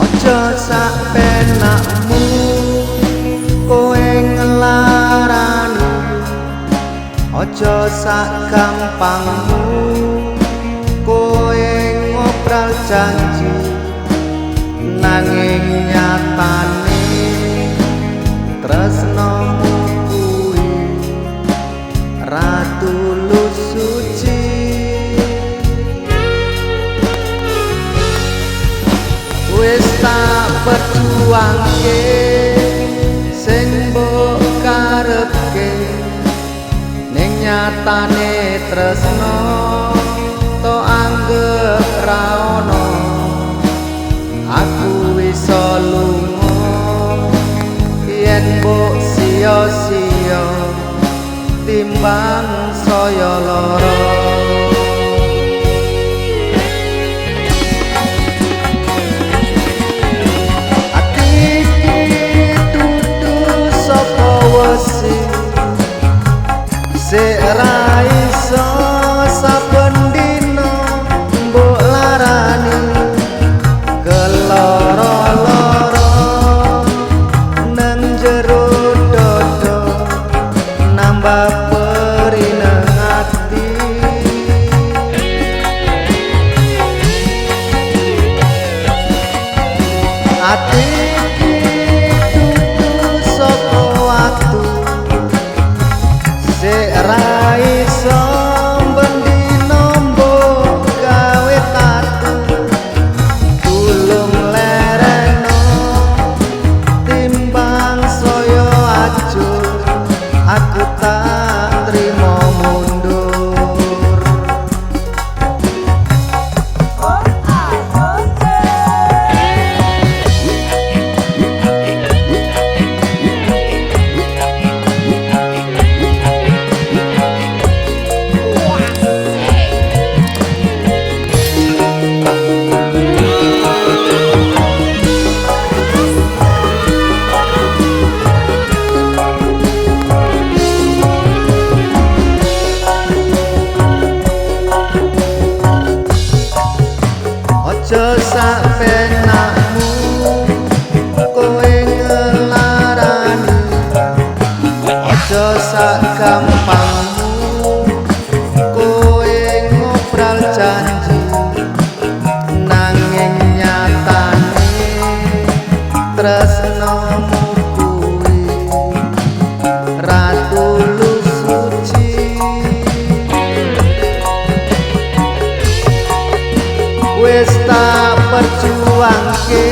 Ojo sak penakmu kowe ngelarani, ojo sak gampangmu kowe ngobral janji, nanging nyatane tresnomu kuwi ra tulus suci. Wis tak perjuangke sing mbok karepke, ning nyatane tresno to anggap ra ono. Aku wis lunga yen mbok sia-sia timbang saya lara. Sik ra iso saben dina mbok larani, keloro-loro nang jero dada nambah perineng ati. Ati iki dudu saka watu, sik ra iso bendina mbok gawe tatu, tulung lereno timbang saya ajur, aku tak trimo mundur. Ojo sak penakmu kowe ngelarani, ojo sak gampangmu kowe ngobral janji, nanging nyatane tresnomu kuwi ra tulus suci. Wis tak perjuangke